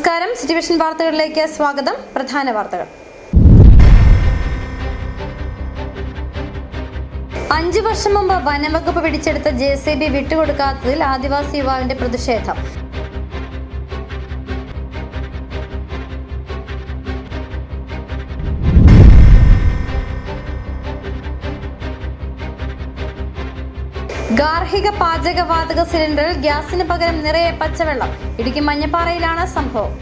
നമസ്കാരം, സിറ്റിവിഷൻ വാർത്തകളിലേക്ക് സ്വാഗതം. പ്രധാന വാർത്തകൾ. 5 വർഷം മുമ്പ് വനംവകുപ്പ് പിടിച്ചെടുത്ത JCB വിട്ടുകൊടുക്കാത്തതിൽ ആദിവാസി യുവാവിന്റെ പ്രതിഷേധം. ഗാർഹിക പാചകവാതക സിലിണ്ടറിൽ ഗ്യാസിന് പകരം നിറയെ പച്ചവെള്ളം. ഇടുക്കി മഞ്ഞപ്പാറയിലാണ് സംഭവം.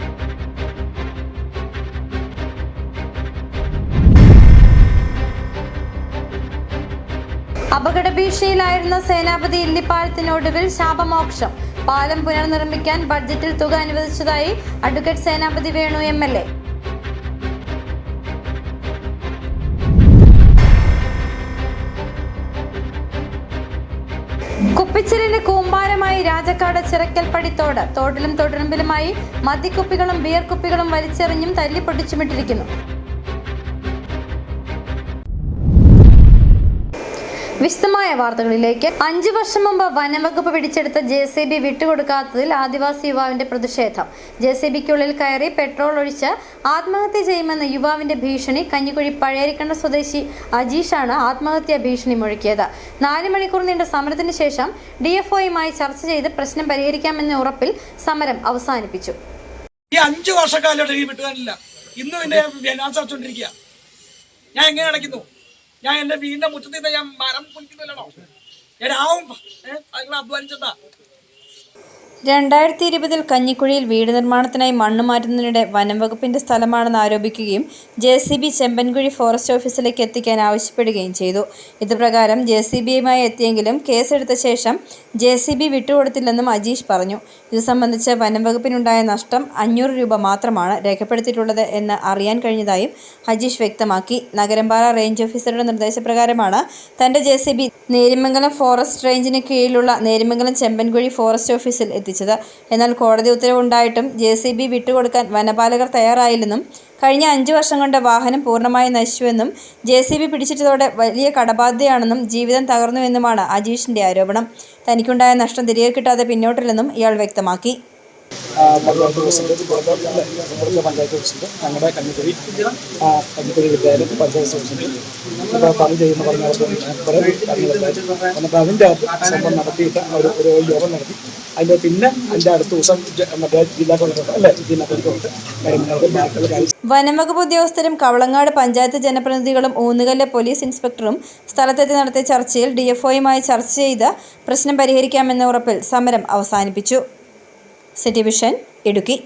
അപകട ഭീഷണിയിലായിരുന്ന സേനാപതി ഇല്ലിപ്പാലത്തിനൊടുവിൽ ശാപമോക്ഷം. പാലം പുനർനിർമ്മിക്കാൻ ബഡ്ജറ്റിൽ തുക അനുവദിച്ചതായി അഡ്വക്കേറ്റ് സേനാപതി വേണു MLA. കുപ്പിച്ചിലിന് കൂമ്പാരമായി രാജക്കാട് ചിറക്കൽപ്പടി തോട്. തോട്ടിലും തൊടുമ്പിലുമായി മദ്യക്കുപ്പികളും ബിയർ കുപ്പികളും വലിച്ചെറിഞ്ഞും തല്ലിപ്പൊട്ടിച്ചുമിട്ടിരിക്കുന്നു. വിശദമായ വാർത്തകളിലേക്ക്. 5 വർഷം മുമ്പ് വനംവകുപ്പ് പിടിച്ചെടുത്ത JCB വിട്ടുകൊടുക്കാത്തതിൽ ആദിവാസി യുവാവിന്റെ പ്രതിഷേധം. JCBക്കുള്ളിൽ കയറി പെട്രോൾ ഒഴിച്ച് ആത്മഹത്യ ചെയ്യുമെന്ന യുവാവിന്റെ ഭീഷണി. കഞ്ഞിക്കുഴി പഴയരിക്കണ്ട സ്വദേശി അജീഷാണ് ആത്മഹത്യാ ഭീഷണി മുഴക്കിയത്. 4 മണിക്കൂർ നീണ്ട സമരത്തിന് ശേഷം DFOയുമായി ചർച്ച ചെയ്ത് പ്രശ്നം പരിഹരിക്കാമെന്ന ഉറപ്പിൽ സമരം അവസാനിപ്പിച്ചു. ഈ 5 വർഷക്കാലം വിട്ടുകാരില്ല. ഇന്നും ഞാൻ എങ്ങനെ അടയ്ക്കുന്നു? ഞാൻ എന്റെ വീടിന്റെ മുറ്റത്ത് നിന്ന് ഞാൻ മരം കുലിക്കുന്നില്ലല്ലോ. ഞാൻ അധ്വാനിച്ചെന്താ? 2020 കഞ്ഞിക്കുഴിയിൽ വീട് നിർമ്മാണത്തിനായി മണ്ണ് മാറ്റുന്നതിനിടെ വനംവകുപ്പിന്റെ സ്ഥലമാണെന്ന് ആരോപിക്കുകയും JCB ചെമ്പൻകുഴി ഫോറസ്റ്റ് ഓഫീസിലേക്ക് എത്തിക്കാൻ ആവശ്യപ്പെടുകയും ചെയ്തു. ഇതുപ്രകാരം JCBയുമായി എത്തിയെങ്കിലും കേസെടുത്ത ശേഷം JCB വിട്ടുകൊടുത്തില്ലെന്നും അജീഷ് പറഞ്ഞു. ഇത് സംബന്ധിച്ച് വനംവകുപ്പിനുണ്ടായ നഷ്ടം 500 രൂപ മാത്രമാണ് രേഖപ്പെടുത്തിയിട്ടുള്ളത് എന്ന് അറിയാൻ കഴിഞ്ഞതായും അജീഷ് വ്യക്തമാക്കി. നഗരംപാറ റേഞ്ച് ഓഫീസറുടെ നിർദ്ദേശപ്രകാരമാണ് തന്റെ JCB നേര്യമംഗലം ഫോറസ്റ്റ് റേഞ്ചിന് കീഴിലുള്ള നേര്യമംഗലം ചെമ്പൻകുഴി ഫോറസ്റ്റ് ഓഫീസിൽ എത്തിച്ചത്. എന്നാൽ കോടതി ഉത്തരവുണ്ടായിട്ടും JCB വിട്ടുകൊടുക്കാൻ വനപാലകർ തയ്യാറായില്ലെന്നും കഴിഞ്ഞ 5 വർഷം കൊണ്ട് വാഹനം പൂർണ്ണമായി നശിച്ചുവെന്നും JCB പിടിച്ചിട്ടതോടെ വലിയ കടബാധ്യതയാണെന്നും ജീവിതം തകർന്നുവെന്നുമാണ് അജീഷിന്റെ ആരോപണം. തനിക്കുണ്ടായ നഷ്ടം തിരികെ കിട്ടാതെ പിന്നോട്ടില്ലെന്നും ഇയാൾ വ്യക്തമാക്കി. പഞ്ചായത്ത് ഓഫീസുണ്ട്, ഞങ്ങളുടെ കഞ്ഞിക്കുഴി വിദ്യാലയം പഞ്ചായത്ത് ഓഫീസുണ്ട്. ഇപ്പോൾ പണി ചെയ്യുന്ന പറഞ്ഞപ്പോൾ അതിൻ്റെ സംഭവം നടത്തിയിട്ട് ഒരു യോഗം നടത്തി. അതിൻ്റെ അടുത്ത ദിവസം മറ്റേ ജില്ലാ കളക്ടർ ജില്ലാ കളക്ടർ വനംവകുപ്പ് ഉദ്യോഗസ്ഥരും കവളങ്ങാട് പഞ്ചായത്ത് ജനപ്രതിനിധികളും ഊന്നുകല്ല് പോലീസ് ഇൻസ്പെക്ടറും സ്ഥലത്തെത്തി നടത്തിയ ചർച്ചയിൽ DFOയുമായി ചർച്ച ചെയ്ത് പ്രശ്നം പരിഹരിക്കാമെന്ന ഉറപ്പിൽ സമരം അവസാനിപ്പിച്ചു. സിറ്റിവിഷൻ ഇടുക്കി.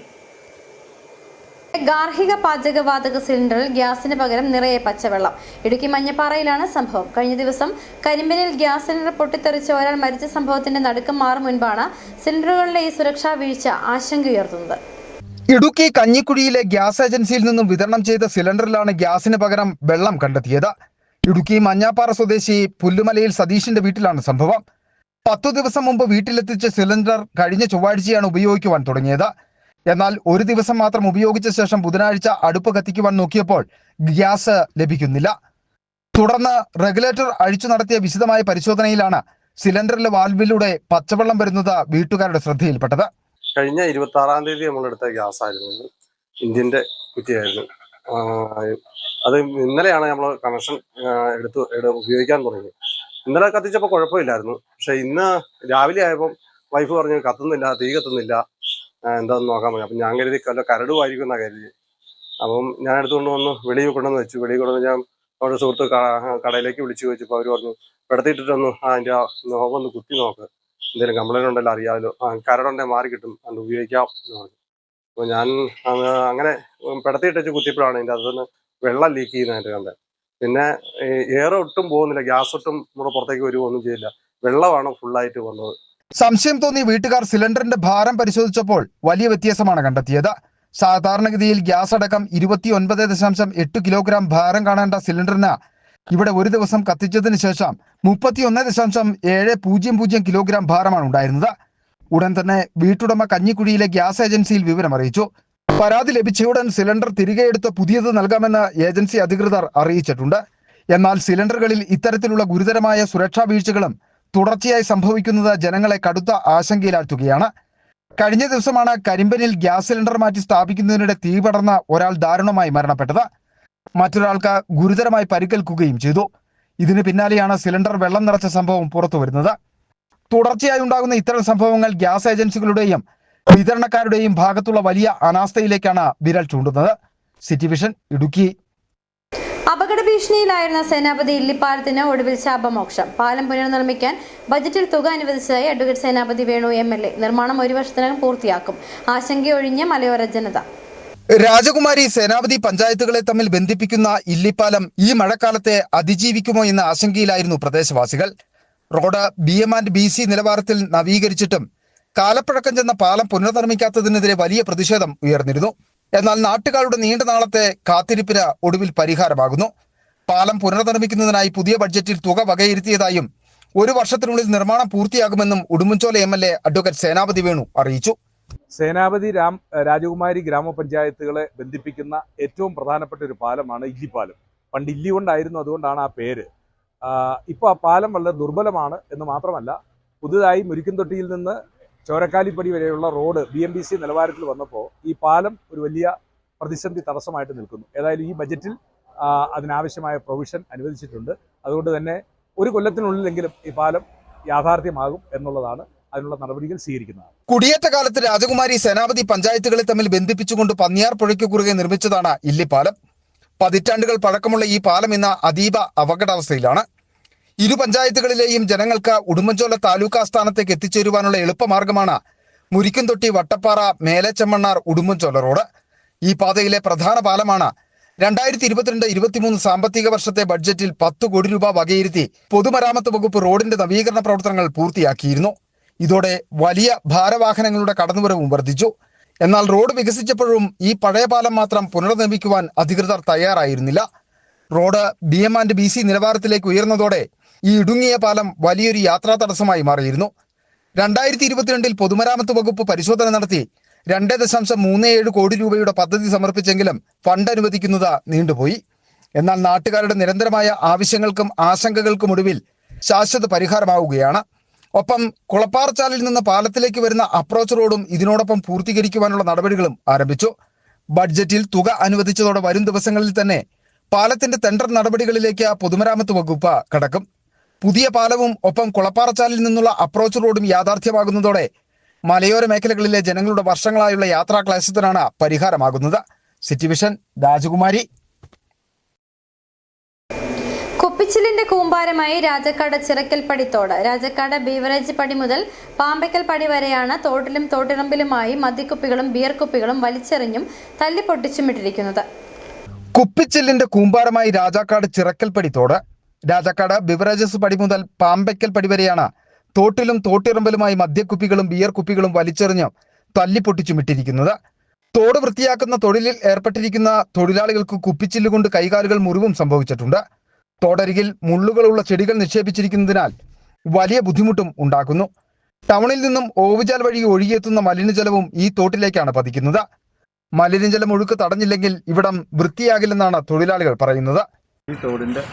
ഗാർഹിക പാചകവാതക സിലിണ്ടറിൽ ഗ്യാസിന് പകരം നിറയെ പച്ചവെള്ളം. ഇടുക്കി മഞ്ഞപ്പാറയിലാണ് സംഭവം. കഴിഞ്ഞ ദിവസം കരിമ്പനിൽ ഗ്യാസ് സിലിണ്ടർ പൊട്ടിത്തെറിച്ച് ഒരാൾ മരിച്ച സംഭവത്തിന്റെ നടുക്കം മാറും മുൻപാണ് സിലിണ്ടറുകളിലെ ഈ സുരക്ഷാ വീഴ്ച ആശങ്കയുയർത്തുന്നത്. ഇടുക്കി കഞ്ഞിക്കുഴിയിലെ ഗ്യാസ് ഏജൻസിയിൽ നിന്നും വിതരണം ചെയ്ത സിലിണ്ടറിലാണ് ഗ്യാസിന് പകരം വെള്ളം കണ്ടെത്തിയത്. ഇടുക്കി മഞ്ഞാപ്പാറ സ്വദേശി പുല്ലുമലയിൽ സതീഷിന്റെ വീട്ടിലാണ് സംഭവം. 10 ദിവസം മുമ്പ് വീട്ടിലെത്തിച്ച സിലിണ്ടർ കഴിഞ്ഞ ചൊവ്വാഴ്ചയാണ് ഉപയോഗിക്കുവാൻ തുടങ്ങിയത്. എന്നാൽ ഒരു ദിവസം മാത്രം ഉപയോഗിച്ച ശേഷം ബുധനാഴ്ച അടുപ്പ് കത്തിക്കുവാൻ നോക്കിയപ്പോൾ ഗ്യാസ് ലഭിക്കുന്നില്ല. തുടർന്ന് റെഗുലേറ്റർ അഴിച്ചു നടത്തിയ വിശദമായ പരിശോധനയിലാണ് സിലിണ്ടറിലെ വാൽവിലൂടെ പച്ചവെള്ളം വരുന്നത് വീട്ടുകാരുടെ ശ്രദ്ധയിൽപ്പെട്ടത്. കഴിഞ്ഞ 26-ാം തീയതി നമ്മളെടുത്ത ഗ്യാസ് ആയിരുന്നു, ഇന്ത്യൻ്റെ കുറ്റിയായിരുന്നു. അത് ഇന്നലെയാണ് നമ്മൾ കണക്ഷൻ എടുത്ത് ഉപയോഗിക്കാൻ തുടങ്ങി. ഇന്നലെ കത്തിച്ചപ്പോൾ കുഴപ്പമില്ലായിരുന്നു. പക്ഷെ ഇന്ന് രാവിലെ ആയപ്പം വൈഫ് പറഞ്ഞു കത്തുന്നില്ല, തീ കത്തുന്നില്ല, എന്താണെന്ന് നോക്കാൻ പറഞ്ഞു. അപ്പം ഞാൻ കരുതി കരടുമായിരിക്കും എന്നാണ് കരുതി. അപ്പം ഞാൻ എടുത്തുകൊണ്ട് വന്ന് വെളിയിൽ കൊണ്ടുവന്ന് വെച്ചു. വെളിയിൽ കൊണ്ടുവന്ന് ഞാൻ അവിടെ സുഹൃത്ത് കടയിലേക്ക് വിളിച്ചു ചോദിച്ചപ്പോൾ അവർ പറഞ്ഞു വെടത്തിയിട്ടിട്ടൊന്ന് അതിൻ്റെ നോക്കൊന്ന് കുത്തി നോക്ക്, എന്തെങ്കിലും കംപ്ലൈൻറ്റ് ഉണ്ടല്ലോ അറിയാമല്ലോ, കരടുണ്ടെങ്കിൽ മാറി കിട്ടും, അത് ഉപയോഗിക്കാം എന്ന് പറഞ്ഞു. അപ്പോൾ ഞാൻ അങ്ങനെ പെടത്തിയിട്ട് വെച്ച് കുത്തിയപ്പോഴാണ് ഇതിൻ്റെ അതൊന്ന് വെള്ളം ലീക്ക് ചെയ്യുന്നതായിട്ട് കണ്ടത്. പിന്നെ എയർ ഒട്ടും പോകുന്നില്ല, ഗ്യാസ് ഒട്ടും നമ്മുടെ പുറത്തേക്ക് വരുമോ ഒന്നും ചെയ്യില്ല, വെള്ളമാണ് ഫുള്ളായിട്ട് വന്നത്. സംശയം തോന്നിയ വീട്ടുകാർ സിലിണ്ടറിന്റെ ഭാരം പരിശോധിച്ചപ്പോൾ വലിയ വ്യത്യാസമാണ് കണ്ടെത്തിയത്. സാധാരണഗതിയിൽ ഗ്യാസ് അടക്കം 29.8 കിലോഗ്രാം ഭാരം കാണേണ്ട സിലിണ്ടറിന് ഇവിടെ ഒരു ദിവസം കത്തിച്ചതിന് ശേഷം 31.700 കിലോഗ്രാം ഭാരമാണ് ഉണ്ടായിരുന്നത്. ഉടൻ തന്നെ വീട്ടുടമ കഞ്ഞിക്കുഴിയിലെ ഗ്യാസ് ഏജൻസിയിൽ വിവരം അറിയിച്ചു. പരാതി ലഭിച്ചയുടൻ സിലിണ്ടർ തിരികെ എടുത്ത് പുതിയത് നൽകാമെന്ന് ഏജൻസി അധികൃതർ അറിയിച്ചിട്ടുണ്ട്. എന്നാൽ സിലിണ്ടറുകളിൽ ഇത്തരത്തിലുള്ള ഗുരുതരമായ സുരക്ഷാ വീഴ്ചകളും തുടർച്ചയായി സംഭവിക്കുന്നത് ജനങ്ങളെ കടുത്ത ആശങ്കയിലാഴ്ത്തുകയാണ്. കഴിഞ്ഞ ദിവസമാണ് കരിമ്പനിൽ ഗ്യാസ് സിലിണ്ടർ മാറ്റി സ്ഥാപിക്കുന്നതിനിടെ തീ പടർന്ന ഒരാൾ ദാരുണമായി മരണപ്പെട്ടത്. മറ്റൊരാൾക്ക് ഗുരുതരമായി പരിക്കേൽക്കുകയും ചെയ്തു. ഇതിന് പിന്നാലെയാണ് സിലിണ്ടർ വെള്ളം നിറച്ച സംഭവം പുറത്തു വരുന്നത്. തുടർച്ചയായി ഉണ്ടാകുന്ന ഇത്തരം സംഭവങ്ങൾ ഗ്യാസ് ഏജൻസികളുടെയും വിതരണക്കാരുടെയും ഭാഗത്തുള്ള വലിയ അനാസ്ഥയിലേക്കാണ് വിരൽ ചൂണ്ടുന്നത്. City vision, Idukki. അപകട ഭീഷണിയിലായിരുന്ന സേനാപതി ഇല്ലിപ്പാലത്തിന് ഒടുവിൽ ശാപമോക്ഷം. പാലം പുനർനിർമ്മിക്കാൻ ബജറ്റിൽ തുക അനുവദിച്ചതായി അഡ്വക്കേറ്റ് സേനാപതി വേണു MLA. നിർമ്മാണം 1 വർഷത്തിനകം പൂർത്തിയാക്കും. ആശങ്കയൊഴിഞ്ഞ മലയോര ജനത. രാജകുമാരി സേനാപതി പഞ്ചായത്തുകളെ തമ്മിൽ ബന്ധിപ്പിക്കുന്ന ഇല്ലിപ്പാലം ഈ മഴക്കാലത്തെ അതിജീവിക്കുമോ എന്ന ആശങ്കയിലായിരുന്നു പ്രദേശവാസികൾ. റോഡ് BM&BC നിലവാരത്തിൽ നവീകരിച്ചിട്ടും കാലപ്പഴക്കം ചെന്ന പാലം പുനർനിർമ്മിക്കാത്തതിനെതിരെ വലിയ പ്രതിഷേധം ഉയർന്നിരുന്നു. എന്നാൽ നാട്ടുകാരുടെ നീണ്ട നാളത്തെ കാത്തിരിപ്പിന് ഒടുവിൽ പരിഹാരമാകുന്നു. പാലം പുനർനിർമ്മിക്കുന്നതിനായി പുതിയ ബഡ്ജറ്റിൽ തുക വകയിരുത്തിയതായും 1 വർഷത്തിനുള്ളിൽ നിർമ്മാണം പൂർത്തിയാകുമെന്നും ഉടുമ്പൻചോല MLA അഡ്വക്കേറ്റ് സേനാപതി വേണു അറിയിച്ചു. സേനാപതി രാജകുമാരി ഗ്രാമപഞ്ചായത്തുകളെ ബന്ധിപ്പിക്കുന്ന ഏറ്റവും പ്രധാനപ്പെട്ട ഒരു പാലമാണ് ഇല്ലിപ്പാലം. പണ്ട് ഇല്ലി കൊണ്ടായിരുന്നു, അതുകൊണ്ടാണ് ആ പേര്. ഇപ്പോൾ ആ പാലം വളരെ ദുർബലമാണ് എന്ന് മാത്രമല്ല, പുതുതായി മുരിക്കുംതൊട്ടിയിൽ നിന്ന് ചോരക്കാലിപ്പടി വരെയുള്ള റോഡ് BM&BC നിലവാരത്തിൽ വന്നപ്പോൾ ഈ പാലം ഒരു വലിയ പ്രതിസന്ധി തടസ്സമായിട്ട് നിൽക്കുന്നു. ഏതായാലും ഈ ബജറ്റിൽ അതിനാവശ്യമായ പ്രൊവിഷൻ അനുവദിച്ചിട്ടുണ്ട്. അതുകൊണ്ട് തന്നെ 1 കൊല്ലത്തിനുള്ളിലെങ്കിലും ഈ പാലം യാഥാർത്ഥ്യമാകും എന്നുള്ളതാണ് അതിനുള്ള നടപടികൾ സ്വീകരിക്കുന്നത്. കുടിയേറ്റ കാലത്ത് രാജകുമാരി സേനാപതി പഞ്ചായത്തുകളെ തമ്മിൽ ബന്ധിപ്പിച്ചുകൊണ്ട് പന്നിയാർ പുഴയ്ക്ക് കുറുകെ നിർമ്മിച്ചതാണ് ഇല്ലിപ്പാലം. പതിറ്റാണ്ടുകൾ പഴക്കമുള്ള ഈ പാലം ഇന്ന് അതീവ അപകടാവസ്ഥയിലാണ്. 2 പഞ്ചായത്തുകളിലെയും ജനങ്ങൾക്ക് ഉടുമ്പൻചോല താലൂക്ക് ആസ്ഥാനത്തേക്ക് എത്തിച്ചേരുവാനുള്ള എളുപ്പമാർഗമാണ് മുരിക്കുംതൊട്ടി വട്ടപ്പാറ മേലെച്ചമ്മണ്ണാർ ഉടുമ്പൻചോല റോഡ്. ഈ പാതയിലെ പ്രധാന പാലമാണ് 2022-23 സാമ്പത്തിക വർഷത്തെ ബഡ്ജറ്റിൽ 10 കോടി രൂപ വകയിരുത്തി പൊതുമരാമത്ത് വകുപ്പ് റോഡിന്റെ നവീകരണ പ്രവർത്തനങ്ങൾ പൂർത്തിയാക്കിയിരുന്നു. ഇതോടെ വലിയ ഭാരവാഹനങ്ങളുടെ കടന്നുവരവും വർദ്ധിച്ചു. എന്നാൽ റോഡ് വികസിച്ചപ്പോഴും ഈ പഴയ പാലം മാത്രം പുനർനിർമ്മിക്കുവാൻ അധികൃതർ തയ്യാറായിരുന്നില്ല. റോഡ് BM&BC നിലവാരത്തിലേക്ക് ഉയർന്നതോടെ ഈ ഇടുങ്ങിയ പാലം വലിയൊരു യാത്രാ തടസ്സമായി മാറിയിരുന്നു. 2022 പൊതുമരാമത്ത് വകുപ്പ് പരിശോധന നടത്തി 2.37 കോടി രൂപയുടെ പദ്ധതി സമർപ്പിച്ചെങ്കിലും ഫണ്ട് അനുവദിക്കുന്നത് നീണ്ടുപോയി. എന്നാൽ നാട്ടുകാരുടെ നിരന്തരമായ ആവശ്യങ്ങൾക്കും ആശങ്കകൾക്കും ഒടുവിൽ ശാശ്വത പരിഹാരമാവുകയാണ്. ഒപ്പം കുളപ്പാറച്ചാലിൽ നിന്ന് പാലത്തിലേക്ക് വരുന്ന അപ്രോച്ച് റോഡും ഇതിനോടൊപ്പം പൂർത്തീകരിക്കുവാനുള്ള നടപടികളും ആരംഭിച്ചു. ബഡ്ജറ്റിൽ തുക അനുവദിച്ചതോടെ വരും ദിവസങ്ങളിൽ തന്നെ പാലത്തിന്റെ ടെൻഡർ നടപടികളിലേക്ക് പൊതുമരാമത്ത് വകുപ്പ് കടക്കും. പുതിയ പാലവും ഒപ്പം കുളപ്പാറച്ചാലിൽ നിന്നുള്ള അപ്രോച്ച് റോഡും യാഥാർത്ഥ്യമാകുന്നതോടെ മലയോര മേഖലകളിലെ ജനങ്ങളുടെ വർഷങ്ങളായുള്ള യാത്രാ ക്ലേശത്തിനാണ് പരിഹാരമാകുന്നത്. സിറ്റി വിഷൻ, രാജകുമാരി. കുപ്പിച്ചിലിന്റെ കൂമ്പാരമായി രാജക്കാട് ചിറക്കൽപ്പടി തോട്. രാജക്കാട് ബീവറേജ് പടി മുതൽ പാമ്പയ്ക്കൽ പടി വരെയാണ് തോട്ടിലും തോട്ടിറമ്പിലുമായി മദ്യക്കുപ്പികളും ബിയർ കുപ്പികളും വലിച്ചെറിഞ്ഞും തല്ലിപ്പൊട്ടിച്ചും ഇട്ടിരിക്കുന്നത്. കുപ്പിച്ചില്ലിന്റെ കൂമ്പാരമായി രാജാക്കാട് ചിറക്കൽപ്പടി തോട്. രാജാക്കാട് ബിവറേജസ് പടി മുതൽ പാമ്പയ്ക്കൽ പടി വരെയാണ് തോട്ടിലും തോട്ടിറമ്പലുമായി മദ്യക്കുപ്പികളും ബിയർ കുപ്പികളും വലിച്ചെറിഞ്ഞ് തല്ലിപ്പൊട്ടിച്ചും ഇട്ടിരിക്കുന്നത്. തോട് വൃത്തിയാക്കുന്ന തൊഴിലിൽ ഏർപ്പെട്ടിരിക്കുന്ന തൊഴിലാളികൾക്ക് കുപ്പിച്ചില്ല് കൊണ്ട് കൈകാലുകൾ മുറിവും സംഭവിച്ചിട്ടുണ്ട്. തോടരികിൽ മുള്ളുകളുള്ള ചെടികൾ നിക്ഷേപിച്ചിരിക്കുന്നതിനാൽ വലിയ ബുദ്ധിമുട്ടും ഉണ്ടാക്കുന്നു. ടൗണിൽ നിന്നും ഓവുചാൽ വഴി ഒഴുകിയെത്തുന്ന മലിനജലവും ഈ തോട്ടിലേക്കാണ് പതിക്കുന്നത്. മലിനജലം ഒഴുക്ക് തടഞ്ഞില്ലെങ്കിൽ ഇവിടം വൃത്തിയാകില്ലെന്നാണ് തൊഴിലാളികൾ പറയുന്നത്. ഈ തോടിൻ്റെ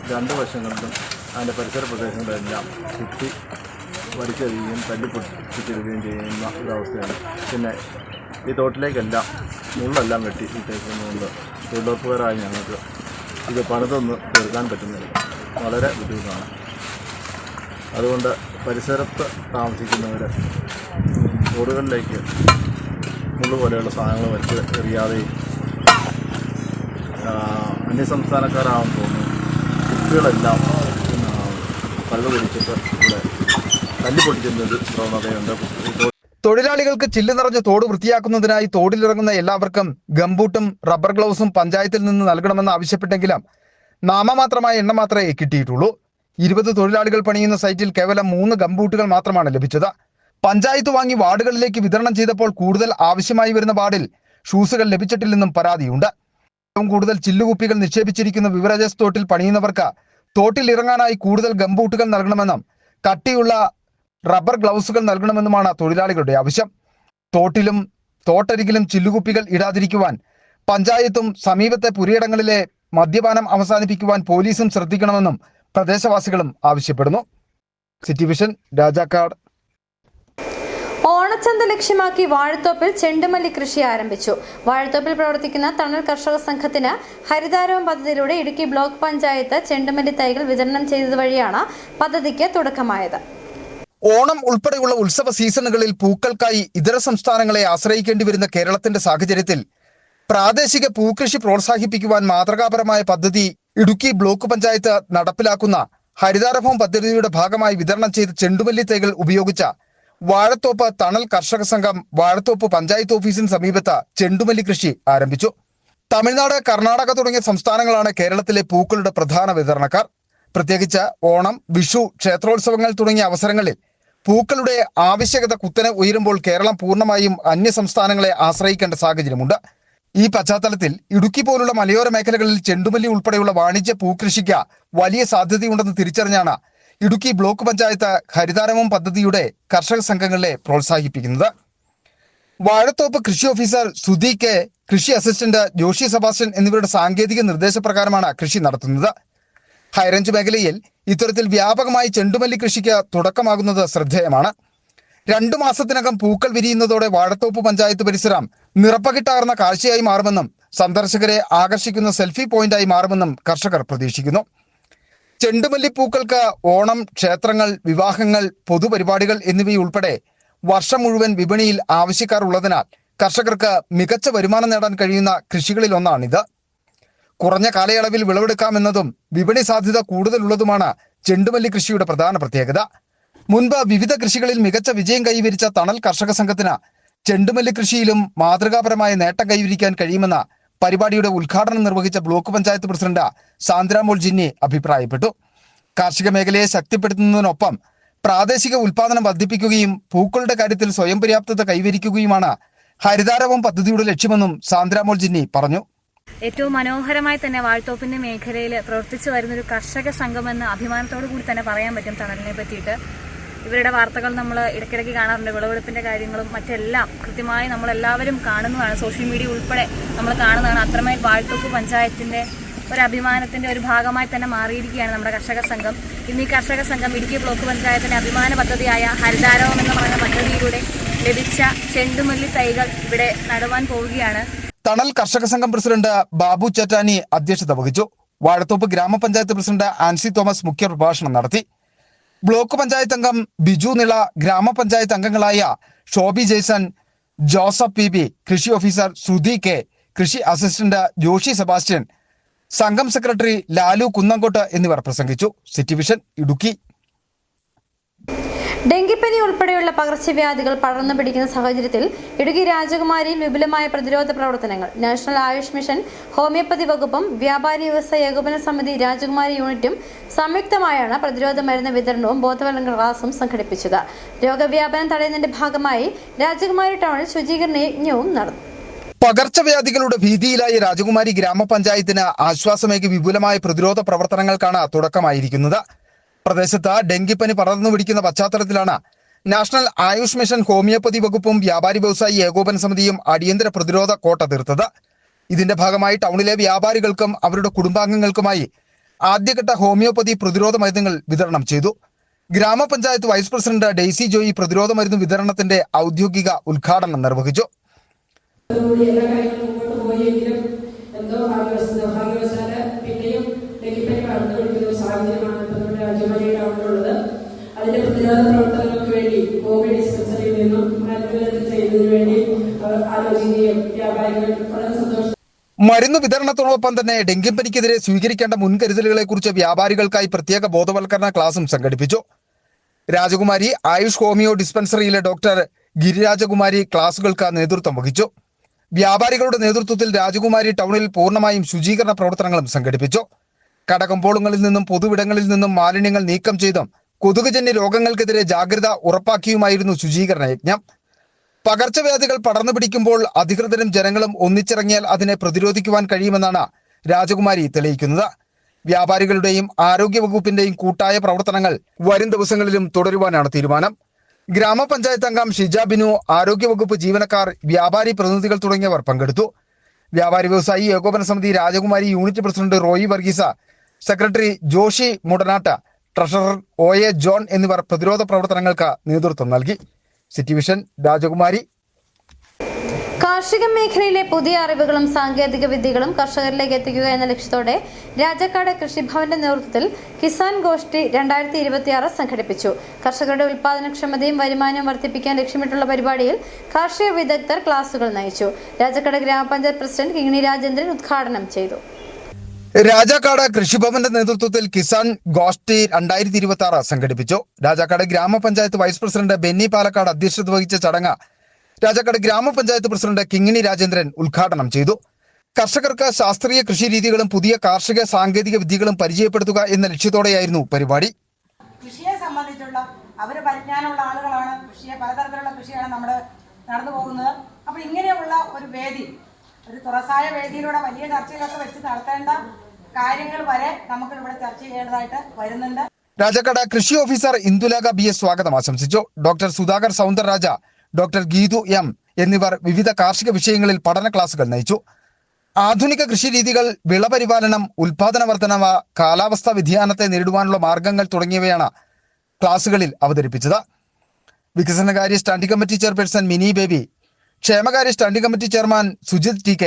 2 വശങ്ങളിലും അതിൻ്റെ പരിസര പ്രദേശങ്ങളിലെല്ലാം കുത്തി വലിച്ചെറിയുകയും തല്ലിപ്പൊട്ടിച്ചിടുകയും ചെയ്യുന്ന ഒരവസ്ഥയാണ്. പിന്നെ ഈ തോട്ടിലേക്കെല്ലാം മുള്ളെല്ലാം വെട്ടി ഇട്ടേക്കുന്നതുകൊണ്ട് തൊഴിലുറപ്പുകാരായി ഞങ്ങൾക്ക് ഇത് പണിതൊന്ന് തീർക്കാൻ പറ്റുന്നില്ല. വളരെ ബുദ്ധിമുട്ടാണ്. അതുകൊണ്ട് പരിസരത്ത് താമസിക്കുന്നവർ തോടുകളിലേക്ക് മുള്ളു പോലെയുള്ള സാധനങ്ങൾ വലിച്ച് എറിയാതെയും അന്യസംസ്ഥാനക്കാരാണെന്ന് തോന്നുന്നു കുട്ടികളെല്ലാം കള്ളു പിടിച്ചിട്ട് ഇവിടെ തല്ലിപ്പൊട്ടിക്കുന്നൊരു പ്രവണതയുണ്ട്. തൊഴിലാളികൾക്ക് ചില്ല് നിറഞ്ഞ തോട് വൃത്തിയാക്കുന്നതിനായി തോടിലിറങ്ങുന്ന എല്ലാവർക്കും ഗംബൂട്ടും റബ്ബർ ഗ്ലൗസും പഞ്ചായത്തിൽ നിന്ന് നൽകണമെന്ന് ആവശ്യപ്പെട്ടെങ്കിലും നാമമാത്രമായ എണ്ണം മാത്രമേ കിട്ടിയിട്ടുള്ളൂ. 20 തൊഴിലാളികൾ പണിയുന്ന സൈറ്റിൽ കേവലം 3 ഗംബൂട്ടുകൾ മാത്രമാണ് ലഭിച്ചത്. പഞ്ചായത്ത് വാങ്ങി വാർഡുകളിലേക്ക് വിതരണം ചെയ്തപ്പോൾ കൂടുതൽ ആവശ്യമായി വരുന്ന വാർഡിൽ ഷൂസുകൾ ലഭിച്ചിട്ടില്ലെന്നും പരാതിയുണ്ട്. ഏറ്റവും കൂടുതൽ ചില്ലുകുപ്പികൾ നിക്ഷേപിച്ചിരിക്കുന്ന ബിവറേജസ് തോട്ടിൽ പണിയുന്നവർക്ക് തോട്ടിൽ ഇറങ്ങാനായി കൂടുതൽ ഗംബൂട്ടുകൾ നൽകണമെന്നും കട്ടിയുള്ള റബ്ബർ ഗ്ലൗസുകൾ നൽകണമെന്നുമാണ് തൊഴിലാളികളുടെ ആവശ്യം. തോട്ടിലും തോട്ടരികിലും ചില്ലുകുപ്പികൾ ഇടാതിരിക്കുവാൻ പഞ്ചായത്തും സമീപത്തെ പുരയിടങ്ങളിലെ മദ്യപാനം അവസാനിപ്പിക്കുവാൻ പോലീസും ശ്രദ്ധിക്കണമെന്നും പ്രദേശവാസികളും ആവശ്യപ്പെടുന്നു. City vision, Rajakkad. ഓണ ഓണച്ചന്ത ലക്ഷ്യമാക്കി വാഴത്തോപ്പിൽ ചെണ്ടുമല്ലി കൃഷി ആരംഭിച്ചു. വാഴത്തോപ്പിൽ പ്രവർത്തിക്കുന്ന തണൽ കർഷക സംഘത്തിന് ഹരിതാരവം പദ്ധതിയിലൂടെ ഇടുക്കി ബ്ലോക്ക് പഞ്ചായത്ത് ചെണ്ടുമല്ലി തൈകൾ വിതരണം ചെയ്തത് വഴിയാണ് പദ്ധതിക്ക് തുടക്കമായത്. ഓണം ഉൾപ്പെടെയുള്ള ഉത്സവ സീസണുകളിൽ പൂക്കൾക്കായി ഇതര സംസ്ഥാനങ്ങളെ ആശ്രയിക്കേണ്ടി വരുന്ന കേരളത്തിന്റെ സാഹചര്യത്തിൽ പ്രാദേശിക പൂക്കൃഷി പ്രോത്സാഹിപ്പിക്കുവാൻ മാതൃകാപരമായ പദ്ധതി ഇടുക്കി ബ്ലോക്ക് പഞ്ചായത്ത് നടപ്പിലാക്കുന്ന ഹരിതാരഭവം പദ്ധതിയുടെ ഭാഗമായി വിതരണം ചെയ്ത ചെണ്ടുമല്ലി തൈകൾ ഉപയോഗിച്ച വാഴത്തോപ്പ് തണൽ കർഷക സംഘം വാഴത്തോപ്പ് പഞ്ചായത്ത് ഓഫീസിന് സമീപത്ത് ചെണ്ടുമല്ലി കൃഷി ആരംഭിച്ചു. തമിഴ്നാട്, കർണാടക തുടങ്ങിയ സംസ്ഥാനങ്ങളാണ് കേരളത്തിലെ പൂക്കളുടെ പ്രധാന വിതരണക്കാർ. പ്രത്യേകിച്ച് ഓണം, വിഷു, ക്ഷേത്രോത്സവങ്ങൾ തുടങ്ങിയ അവസരങ്ങളിൽ പൂക്കളുടെ ആവശ്യകത കുത്തനെ ഉയരുമ്പോൾ കേരളം പൂർണ്ണമായും അന്യ സംസ്ഥാനങ്ങളെ ആശ്രയിക്കേണ്ട സാഹചര്യമുണ്ട്. ഈ പശ്ചാത്തലത്തിൽ ഇടുക്കി പോലുള്ള മലയോര മേഖലകളിൽ ചെണ്ടുമല്ലി ഉൾപ്പെടെയുള്ള വാണിജ്യ പൂക്കൃഷിക്ക് വലിയ സാധ്യതയുണ്ടെന്ന് തിരിച്ചറിഞ്ഞാണ് ഇടുക്കി ബ്ലോക്ക് പഞ്ചായത്ത് ഹരിതാരവം പദ്ധതിയുടെ കർഷക സംഘങ്ങളെ പ്രോത്സാഹിപ്പിക്കുന്നത്. വാഴത്തോപ്പ് കൃഷി ഓഫീസർ സുധി കെ, കൃഷി അസിസ്റ്റന്റ് ജോഷി സെബാസ്റ്റ്യൻ എന്നിവരുടെ സാങ്കേതിക നിർദ്ദേശപ്രകാരമാണ് കൃഷി നടത്തുന്നത്. ഹൈറേഞ്ച് മേഖലയിൽ ഇത്തരത്തിൽ വ്യാപകമായി ചെണ്ടുമല്ലി കൃഷിക്ക് തുടക്കമാകുന്നത് ശ്രദ്ധേയമാണ്. 2 മാസത്തിനകം പൂക്കൾ വിരിയുന്നതോടെ വാഴത്തോപ്പ് പഞ്ചായത്ത് പരിസരം നിറപ്പകിട്ടാർന്ന കാഴ്ചയായി മാറുമെന്നും സന്ദർശകരെ ആകർഷിക്കുന്ന സെൽഫി പോയിന്റായി മാറുമെന്നും കർഷകർ പ്രതീക്ഷിക്കുന്നു. ചെണ്ടുമല്ലിപ്പൂക്കൾക്ക് ഓണം, ക്ഷേത്രങ്ങൾ, വിവാഹങ്ങൾ, പൊതുപരിപാടികൾ എന്നിവയുൾപ്പെടെ വർഷം മുഴുവൻ വിപണിയിൽ ആവശ്യക്കാർ ഉള്ളതിനാൽ കർഷകർക്ക് മികച്ച വരുമാനം നേടാൻ കഴിയുന്ന കൃഷികളിലൊന്നാണിത്. കുറഞ്ഞ കാലയളവിൽ വിളവെടുക്കാമെന്നതും വിപണി സാധ്യത കൂടുതലുള്ളതുമാണ് ചെണ്ടുമല്ലി കൃഷിയുടെ പ്രധാന പ്രത്യേകത. മുൻപ് വിവിധ കൃഷികളിൽ മികച്ച വിജയം കൈവരിച്ച തണൽ കർഷക സംഘത്തിന് ചെണ്ടുമല്ലി കൃഷിയിലും മാതൃകാപരമായ നേട്ടം കൈവരിക്കാൻ കഴിയുമെന്ന് പരിപാടിയുടെ ഉദ്ഘാടനം നിർവഹിച്ച ബ്ലോക്ക് പഞ്ചായത്ത് പ്രസിഡന്റ് സാന്ദ്രാമോൾ ജിന്നി അഭിപ്രായപ്പെട്ടു. കാർഷിക മേഖലയെ ശക്തിപ്പെടുത്തുന്നതിനൊപ്പം പ്രാദേശിക ഉൽപാദനം വർദ്ധിപ്പിക്കുകയും പൂക്കളുടെ കാര്യത്തിൽ സ്വയം പര്യാപ്തത കൈവരിക്കുകയുമാണ് ഹരിതാരവം പദ്ധതിയുടെ ലക്ഷ്യമെന്നും സാന്ദ്രാമോൾ ജിന്നി പറഞ്ഞു. ഏറ്റവും മനോഹരമായി തന്നെ വാഴത്തോപ്പിന്റെ മേഖലയിൽ പ്രവർത്തിച്ചു വരുന്നൊരു കർഷക സംഘമെന്ന് അഭിമാനത്തോടു കൂടി തന്നെ പറയാൻ പറ്റും തണലിനെ പറ്റിയിട്ട്. ഇവരുടെ വാർത്തകൾ നമ്മൾ ഇടയ്ക്കിടയ്ക്ക് കാണാറുണ്ട്. വിളവെടുപ്പിന്റെ കാര്യങ്ങളും മറ്റെല്ലാം കൃത്യമായി നമ്മളെല്ലാവരും കാണുന്നതാണ്. സോഷ്യൽ മീഡിയ ഉൾപ്പെടെ നമ്മൾ കാണുന്നതാണ്. അത്രമേൽ വാഴത്തോപ്പ് പഞ്ചായത്തിന്റെ ഒരു അഭിമാനത്തിന്റെ ഒരു ഭാഗമായി തന്നെ മാറിയിരിക്കുകയാണ് നമ്മുടെ കർഷക സംഘം. ഇന്ന് ഈ കർഷക സംഘം ഇടുക്കി ബ്ലോക്ക് പഞ്ചായത്തിന്റെ അഭിമാന പദ്ധതിയായ ഹരിതാരവം എന്ന് പറയുന്ന പദ്ധതിയിലൂടെ ലഭിച്ച ചെണ്ടുമല്ലി തൈകൾ ഇവിടെ നടുവാൻ പോവുകയാണ്. തണൽ കർഷക സംഘം പ്രസിഡന്റ് ബാബു ചേറ്റാനി അധ്യക്ഷത വഹിച്ചു. വാഴത്തോപ്പ് ഗ്രാമപഞ്ചായത്ത് പ്രസിഡന്റ് ആൻസി തോമസ് മുഖ്യ പ്രഭാഷണം നടത്തി. ബ്ലോക്ക് പഞ്ചായത്ത് അംഗം ബിജു നിള, ഗ്രാമപഞ്ചായത്ത് അംഗങ്ങളായ ഷോബി ജെയ്സൺ, ജോസഫ് പി, കൃഷി ഓഫീസർ സുധി കെ, കൃഷി അസിസ്റ്റന്റ് ജോഷി സെബാസ്റ്റ്യൻ, സംഘം സെക്രട്ടറി ലാലു കുന്നംകോട്ട് എന്നിവർ പ്രസംഗിച്ചു. City vision Idukki. ഡെങ്കിപ്പനി ഉൾപ്പെടെയുള്ള പകർച്ചവ്യാധികൾ പടർന്നു പിടിക്കുന്ന സാഹചര്യത്തിൽ ഇടുക്കി രാജകുമാരിയിൽ വിപുലമായ പ്രതിരോധ പ്രവർത്തനങ്ങൾ. നാഷണൽ ആയുഷ് മിഷൻ, ഹോമിയോപ്പതി വകുപ്പും വ്യാപാരി വ്യവസായ ഏകോപന സമിതി രാജകുമാരി യൂണിറ്റും സംയുക്തമായാണ് പ്രതിരോധ മരുന്ന് വിതരണവും ബോധവൽക്കരണ ക്ലാസും സംഘടിപ്പിച്ചത്. രോഗവ്യാപനം തടയുന്നതിന്റെ ഭാഗമായി രാജകുമാരി ടൗണിൽ ശുചീകരണ യജ്ഞവും നടന്നു. പകർച്ചവ്യാധികളുടെ ഭീതിയിലായ രാജകുമാരി ഗ്രാമപഞ്ചായത്തിന് ആശ്വാസമേകി വിപുലമായ പ്രതിരോധ പ്രവർത്തനങ്ങൾക്കാണ് തുടക്കമായിരിക്കുന്നത്. പ്രദേശത്ത് ഡെങ്കിപ്പനി പടർന്നു പിടിക്കുന്ന പശ്ചാത്തലത്തിലാണ് നാഷണൽ ആയുഷ് മിഷൻ, ഹോമിയോപ്പതി വകുപ്പും വ്യാപാരി വ്യവസായി ഏകോപന സമിതിയും അടിയന്തര പ്രതിരോധ കോട്ട തീർത്തത്. ഇതിന്റെ ഭാഗമായി ടൗണിലെ വ്യാപാരികൾക്കും അവരുടെ കുടുംബാംഗങ്ങൾക്കുമായി ആദ്യഘട്ട ഹോമിയോപ്പതി പ്രതിരോധ മരുന്നുകൾ വിതരണം ചെയ്തു. ഗ്രാമപഞ്ചായത്ത് വൈസ് പ്രസിഡന്റ് ഡെയ്സി ജോയി പ്രതിരോധ മരുന്ന് വിതരണത്തിന്റെ ഔദ്യോഗിക ഉദ്ഘാടനം നിർവഹിച്ചു. അതിന്റെ പ്രതിരോധ പ്രവർത്തനങ്ങൾക്ക് വേണ്ടി കോവിഡ് ഡിസ്പെൻസറിയിൽ നിന്നും മരുന്ന് ചെയ്യുന്നതിന് വേണ്ടി ആലോചിക്കുകയും വ്യാപാരികൾ വളരെ സന്തോഷം. മരുന്ന് വിതരണത്തോടൊപ്പം തന്നെ ഡെങ്കിപ്പനിക്കെതിരെ സ്വീകരിക്കേണ്ട മുൻകരുതലുകളെ കുറിച്ച് വ്യാപാരികൾക്കായി പ്രത്യേക ബോധവൽക്കരണ ക്ലാസും സംഘടിപ്പിച്ചു. രാജകുമാരി ആയുഷ് ഹോമിയോ ഡിസ്പെൻസറിയിലെ ഡോക്ടർ ഗിരിരാജകുമാരി ക്ലാസുകൾക്ക് നേതൃത്വം വഹിച്ചു. വ്യാപാരികളുടെ നേതൃത്വത്തിൽ രാജകുമാരി ടൗണിൽ പൂർണ്ണമായും ശുചീകരണ പ്രവർത്തനങ്ങളും സംഘടിപ്പിച്ചു. കടകമ്പോളങ്ങളിൽ നിന്നും പൊതുവിടങ്ങളിൽ നിന്നും മാലിന്യങ്ങൾ നീക്കം ചെയ്തും കൊതുകുജന്യ രോഗങ്ങൾക്കെതിരെ ജാഗ്രത ഉറപ്പാക്കിയുമായിരുന്നു ശുചീകരണ യജ്ഞം. പകർച്ചവ്യാധികൾ പടർന്നു പിടിക്കുമ്പോൾ അധികൃതരും ജനങ്ങളും ഒന്നിച്ചിറങ്ങിയാൽ അതിനെ പ്രതിരോധിക്കുവാൻ കഴിയുമെന്നാണ് രാജകുമാരി തെളിയിക്കുന്നത്. വ്യാപാരികളുടെയും ആരോഗ്യവകുപ്പിന്റെയും കൂട്ടായ പ്രവർത്തനങ്ങൾ വരും ദിവസങ്ങളിലും തുടരുവാനാണ് തീരുമാനം. ഗ്രാമപഞ്ചായത്ത് അംഗം ഷിജ ബിനു, ആരോഗ്യവകുപ്പ് ജീവനക്കാർ, വ്യാപാരി പ്രതിനിധികൾ തുടങ്ങിയവർ പങ്കെടുത്തു. വ്യാപാരി വ്യവസായി ഏകോപന സമിതി Rajakumari unit president Roy Varghese, secretary Joshy Mudanattu, treasurer OA John എന്നിവർ പ്രതിരോധ പ്രവർത്തനങ്ങൾക്ക് നേതൃത്വം നൽകി. സിറ്റി വിഷൻ രാജകുമാരി. കാർഷിക മേഖലയിലെ പുതിയ അറിവുകളും സാങ്കേതിക വിദ്യകളും കർഷകരിലേക്ക് എത്തിക്കുക എന്ന ലക്ഷ്യത്തോടെ രാജാക്കാട് കൃഷിഭവന്റെ നേതൃത്വത്തിൽ കിസാൻ ഗോഷ്ഠി 2026 സംഘടിപ്പിച്ചു. കർഷകരുടെ ഉൽപാദനക്ഷമതയും വരുമാനവും വർദ്ധിപ്പിക്കാൻ ലക്ഷ്യമിട്ടുള്ള പരിപാടിയിൽ കാർഷിക വിദഗ്ധർ ക്ലാസുകൾ നയിച്ചു. രാജാക്കാട് ഗ്രാമപഞ്ചായത്ത് പ്രസിഡന്റ് കിങ്ങിണി രാജേന്ദ്രൻ ഉദ്ഘാടനം ചെയ്തു. രാജാക്കാട് കൃഷിഭവന്റെ നേതൃത്വത്തിൽ കിസാൻ ഗോഷ്ഠി 2026 സംഘടിപ്പിച്ചു. രാജാക്കാട് ഗ്രാമപഞ്ചായത്ത് വൈസ് പ്രസിഡന്റ് ബെന്നി പാലക്കാട് അധ്യക്ഷത വഹിച്ച ചടങ്ങ് രാജാക്കാട് ഗ്രാമപഞ്ചായത്ത് പ്രസിഡന്റ് കിങ്ങിണി രാജേന്ദ്രൻ ഉദ്ഘാടനം ചെയ്തു. കർഷകർക്ക് ശാസ്ത്രീയ കൃഷി രീതികളും പുതിയ കാർഷിക സാങ്കേതിക വിദ്യകളും പരിചയപ്പെടുത്തുക എന്ന ലക്ഷ്യത്തോടെയായിരുന്നു പരിപാടി. കൃഷിയെ സംബന്ധിച്ചുള്ള അവർ പരിജ്ഞാനമുള്ള ആളുകളാണ്. പലതരത്തിലുള്ള കൃഷിയാണ് നമ്മുടെ നടന്നു പോകുന്നത്. അപ്പോൾ ഇങ്ങനെയുള്ള ഒരു വേദി, ഒരു തുറസായ വേദിയിലൂടെ വലിയ ചർച്ചകളൊക്കെ വെച്ച് നടത്തേണ്ട കാര്യങ്ങൾ വരെ നമുക്ക് ഇവിടെ ചർച്ച ചെയ്യേണ്ടതായിട്ട് വരുന്നുണ്ട്. രാജാക്കാട് കൃഷി ഓഫീസർ ഇന്ദുലേഖ BS സ്വാഗതം ആശംസിച്ചു. Doctor Sudhakar Soundarraja, doctor Geethu M എന്നിവർ വിവിധ കാർഷിക വിഷയങ്ങളിൽ പഠന ക്ലാസുകൾ നയിച്ചു. ആധുനിക കൃഷി രീതികൾ, വിളപരിപാലനം, ഉൽപാദന വർധനവ്, കാലാവസ്ഥാ വ്യതിയാനത്തെ നേരിടുവാനുള്ള മാർഗങ്ങൾ തുടങ്ങിയവയാണ് ക്ലാസുകളിൽ അവതരിപ്പിച്ചത്. വികസനകാര്യ standing committee chairperson Mini Baby, ക്ഷേമകാര്യ standing committee chairman Sujith TK,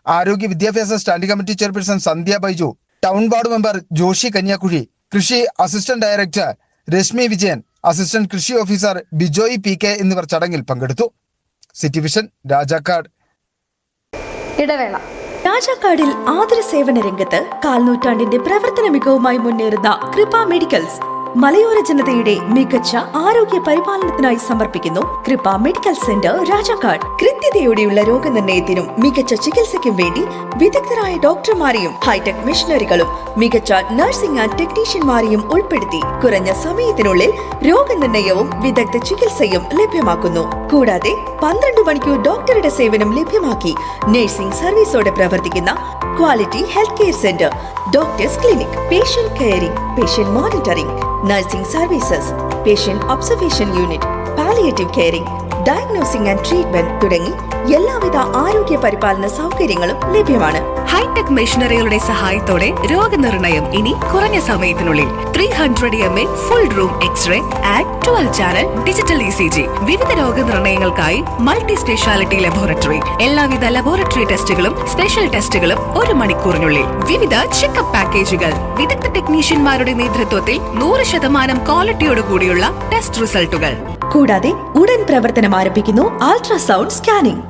ആരോഗ്യ വിദ്യാഭ്യാസ standing committee chairperson Sandhya Baiju, town ward member Joshy Kanyakuzhi, കൃഷി assistant director Reshmi Vijayan, assistant കൃഷി ഓഫീസർ ബിജോയ് PK എന്നിവർ ചടങ്ങിൽ പങ്കെടുത്തു. City vision Rajakkad. ഇടവേള. രാജാക്കാടിൽ ആതുര സേവന രംഗത്ത് കാൽനൂറ്റാണ്ടിന്റെ പ്രവർത്തന മികവുമായി മുന്നേറുന്ന കൃപ മെഡിക്കൽസ് മലയോര ജനതയുടെ മികച്ച ആരോഗ്യ പരിപാലനത്തിനായി സമർപ്പിക്കുന്നു കൃപ മെഡിക്കൽ സെന്റർ രാജാക്കാട്. കൃത്യതയോടെയുള്ള രോഗനിർണയത്തിനും മികച്ച ചികിത്സയ്ക്കും വേണ്ടി വിദഗ്ധരായ ഡോക്ടർമാരെയും ഹൈടെക് മെഷീനറികളും മികച്ച നഴ്സിംഗ് ആൻഡ് ടെക്നീഷ്യന്മാരെയും ഉൾപ്പെടുത്തി കുറഞ്ഞ സമയത്തിനുള്ളിൽ രോഗനിർണയവും വിദഗ്ധ ചികിത്സയും ലഭ്യമാക്കുന്നു. കൂടാതെ 12 മണിക്കൂർ ഡോക്ടറുടെ സേവനം ലഭ്യമാക്കി നഴ്സിംഗ് സർവീസോടെ പ്രവർത്തിക്കുന്ന quality health care centre, doctors clinic, patient caring, patient monitoring, nursing services, patient observation unit, palliative caring, diagnosing and treatment തുടങ്ങി എല്ലാവിധ ആരോഗ്യ പരിപാലന സൗകര്യങ്ങളും ലഭ്യമാണ്. ഹൈടെക് മെഷീനറികളുടെ സഹായത്തോടെ രോഗനിർണയം ഇനി കുറഞ്ഞ സമയത്തിനുള്ളിൽ 300 ml full room X-ray and 12 channel digital ECG, വിവിധ രോഗനിർണയങ്ങൾക്കായി മൾട്ടി സ്പെഷ്യാലിറ്റി ലബോറട്ടറി, എല്ലാവിധ ലബോറട്ടറി ടെസ്റ്റുകളും സ്പെഷ്യൽ ടെസ്റ്റുകളും 1 മണിക്കൂറിനുള്ളിൽ, വിവിധ ചെക്കപ്പ് പാക്കേജുകൾ, വിദഗ്ധ ടെക്നീഷ്യന്മാരുടെ നേതൃത്വത്തിൽ 100% ക്വാളിറ്റിയോടുകൂടിയുള്ള ടെസ്റ്റ് റിസൾട്ടുകൾ. കൂടാതെ ഉടൻ പ്രവർത്തനം ആരംഭിക്കുന്നു അൾട്രാസൗണ്ട് സ്കാനിംഗ്.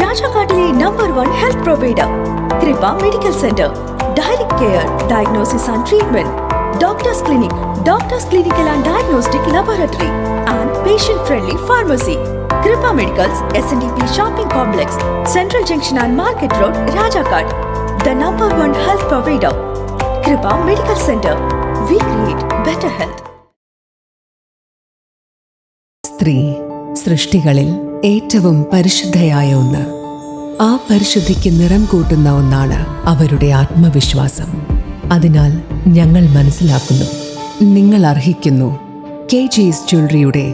രാജാക്കാട്ടിലെ number 1 health provider Kripa medical centre, direct care, diagnosis and treatment, doctors clinic, doctors clinical and diagnostic laboratory and patient friendly pharmacy. Kripa medicals, SNDP shopping complex, central junction and market road, Rajakkad. The number 1 health provider, Kripa medical centre. We create better health. സ്ത്രീ സൃഷ്ടികളിൽ ഏറ്റവും പരിശുദ്ധയായ ഒന്ന്. ആ പരിശുദ്ധിക്ക് നിറം കൂട്ടുന്ന ഒന്നാണ് അവരുടെ ആത്മവിശ്വാസം. അതിനാൽ ഞങ്ങൾ മനസ്സിലാക്കുന്നു, നിങ്ങൾ അർഹിക്കുന്നു KG's ജ്വല്ലറിയുടെ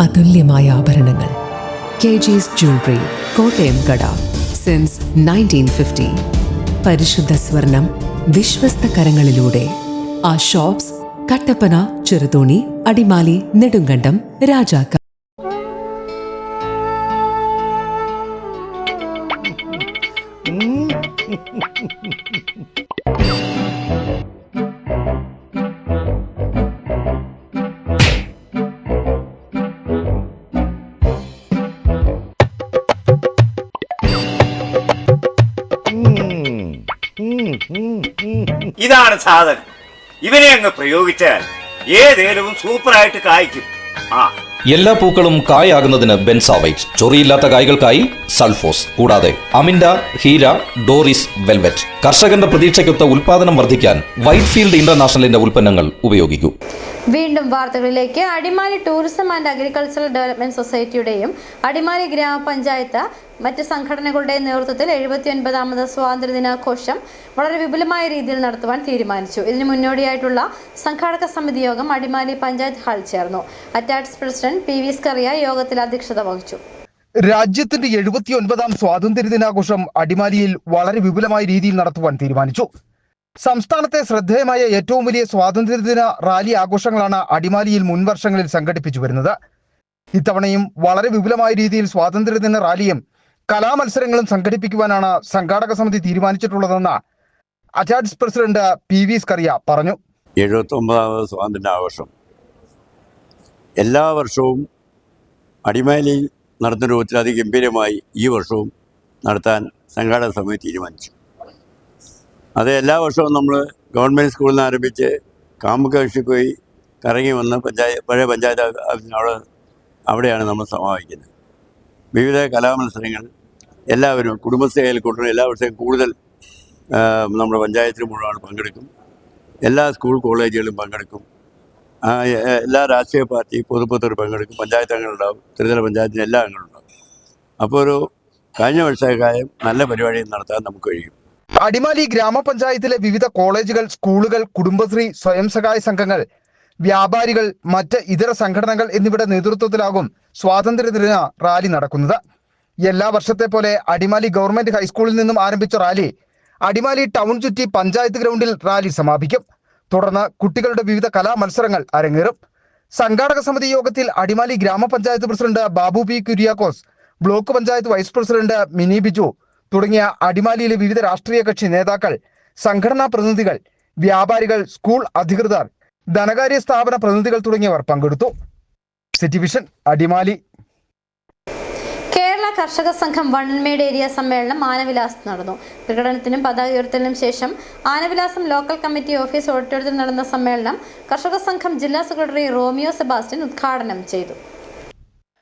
അതുല്യമായ ആഭരണങ്ങൾ. KG's ജ്വല്ലറി, കോട്ടയം കട, സിൻസ് 1950. പരിശുദ്ധ സ്വർണം വിശ്വസ്ത കരങ്ങളിലൂടെ. ആ ഷോപ്സ് കട്ടപ്പന, ചെറുതോണി, അടിമാലി, നെടുങ്കണ്ടം, രാജാക്കാട്. ഇതാണ് സാധനം. ഇവനെ അങ്ങ് പ്രയോഗിച്ചാൽ ഏതേലും സൂപ്പറായിട്ട് കായ്ക്കും. എല്ലാ പൂക്കളും കായാകുന്നതിന് ബെൻസാവൈറ്റ്, ചൊറിയില്ലാത്ത കായ്കൾക്കായി സൾഫോസ്, കൂടാതെ അമിൻഡ, ഹീര, ഡോറിസ്, വെൽവെറ്റ്. കർഷകന്റെ പ്രതീക്ഷയ്ക്കൊത്ത ഉൽപാദനം വർദ്ധിക്കാൻ വൈറ്റ്ഫീൽഡ് ഇന്റർനാഷണലിന്റെ ഉൽപ്പന്നങ്ങൾ ഉപയോഗിക്കൂ. വീണ്ടും വാർത്തകളിലേക്ക്. Adimali tourism and agricultural development സൊസൈറ്റിയുടെയും അടിമാലി ഗ്രാമപഞ്ചായത്ത് മറ്റ് സംഘടനകളുടെയും നേതൃത്വത്തിൽ 79ാമത് സ്വാതന്ത്ര്യദിനാഘോഷം വളരെ വിപുലമായ രീതിയിൽ നടത്തുവാൻ തീരുമാനിച്ചു. ഇതിന് മുന്നോടിയായിട്ടുള്ള സംഘാടക സമിതി യോഗം അടിമാലി പഞ്ചായത്ത് ഹാളിൽ ചേർന്നു. അറ്റാറ്റ്സ് പ്രസിഡന്റ് PV സ്കറിയ യോഗത്തിൽ അധ്യക്ഷത വഹിച്ചു. രാജ്യത്തിന്റെ 79ാം സ്വാതന്ത്ര്യദിനാഘോഷം അടിമാലിയിൽ വളരെ വിപുലമായ രീതിയിൽ നടത്തുവാൻ തീരുമാനിച്ചു. സംസ്ഥാനത്തെ ശ്രദ്ധേയമായ ഏറ്റവും വലിയ സ്വാതന്ത്ര്യദിന റാലി ആഘോഷങ്ങളാണ് അടിമാലിയിൽ മുൻവർഷങ്ങളിൽ സംഘടിപ്പിച്ചു വരുന്നത്. ഇത്തവണയും വളരെ വിപുലമായ രീതിയിൽ സ്വാതന്ത്ര്യദിന റാലിയും കലാമത്സരങ്ങളും സംഘടിപ്പിക്കുവാനാണ് സംഘാടക സമിതി തീരുമാനിച്ചിട്ടുള്ളതെന്ന് അജാഡ്സ് പ്രസിഡന്റ് PV സ്കറിയ പറഞ്ഞു. 79ാമത് സ്വാതന്ത്ര്യാഘോഷം എല്ലാ വർഷവും അടിമാലിയിൽ നടത്തുന്ന രൂപത്തിൽ അതിഗംഭീരമായി ഈ വർഷവും നടത്താൻ സംഘാടക സമിതി തീരുമാനിച്ചു. അത് എല്ലാ വർഷവും നമ്മൾ ഗവൺമെൻറ് സ്കൂളിൽ നിന്ന് ആരംഭിച്ച് കാമുകേഷിൽ പോയി കറങ്ങി വന്ന് പഴയ പഞ്ചായത്ത് അവിടെയാണ് നമ്മൾ സമാപിക്കുന്നത്. വിവിധ കലാമത്സരങ്ങൾ എല്ലാവരും കുടുംബശ്രീ അയൽക്കൂട്ടരും എല്ലാ വർഷവും കൂടുതൽ നമ്മുടെ പഞ്ചായത്തിൽ മുഴുവൻ പങ്കെടുക്കും. എല്ലാ സ്കൂൾ കോളേജുകളും പങ്കെടുക്കും. എല്ലാ രാഷ്ട്രീയ പാർട്ടി പൊതുപ്പത്തിൽ പങ്കെടുക്കും. പഞ്ചായത്ത് അംഗങ്ങളുണ്ടാവും, ത്രിതല പഞ്ചായത്തിന് എല്ലാ അംഗങ്ങളുണ്ടാവും. അപ്പോൾ ഒരു കഴിഞ്ഞ വർഷക്കാലം നല്ല പരിപാടി നടത്താൻ നമുക്ക് കഴിയും. അടിമാലി ഗ്രാമപഞ്ചായത്തിലെ വിവിധ കോളേജുകൾ, സ്കൂളുകൾ, കുടുംബശ്രീ, സ്വയം സഹായ സംഘങ്ങൾ, വ്യാപാരികൾ, മറ്റ് ഇതര സംഘടനകൾ എന്നിവയുടെ നേതൃത്വത്തിലാകും സ്വാതന്ത്ര്യദിന റാലി നടക്കുന്നത്. എല്ലാ വർഷത്തെ പോലെ അടിമാലി ഗവൺമെന്റ് ഹൈസ്കൂളിൽ നിന്നും ആരംഭിച്ച റാലി അടിമാലി ടൗൺ ചുറ്റി പഞ്ചായത്ത് ഗ്രൗണ്ടിൽ റാലി സമാപിക്കും. തുടർന്ന് കുട്ടികളുടെ വിവിധ കലാമത്സരങ്ങൾ അരങ്ങേറും. സംഘാടക സമിതി യോഗത്തിൽ Adimali grama panchayat president Babu P. Kuriakose, block panchayat vice president Mini Biju തുടങ്ങിയ അടിമാലിയിലെ വിവിധ രാഷ്ട്രീയ കക്ഷി നേതാക്കൾ, സംഘടനാ പ്രതിനിധികൾ, വ്യാപാരികൾ, സ്കൂൾ അധികൃതർ, ധനകാര്യ സ്ഥാപന പ്രതിനിധികൾ തുടങ്ങിയവർ പങ്കെടുത്തു. City vision Adimali. കേരള കർഷക സംഘം വണ്ടൻമേട് ഏരിയ സമ്മേളനം ആനവിലാസത്ത് നടന്നു. പ്രകടനത്തിനും പതാക ഉയർത്തലിനും ശേഷം ആനവിലാസം ലോക്കൽ കമ്മിറ്റി ഓഫീസ് ഓഡിറ്റോറിയത്തിൽ നടന്ന സമ്മേളനം കർഷക സംഘം ജില്ലാ സെക്രട്ടറി റോമിയോ സെബാസ്റ്റ്യൻ ഉദ്ഘാടനം ചെയ്തു.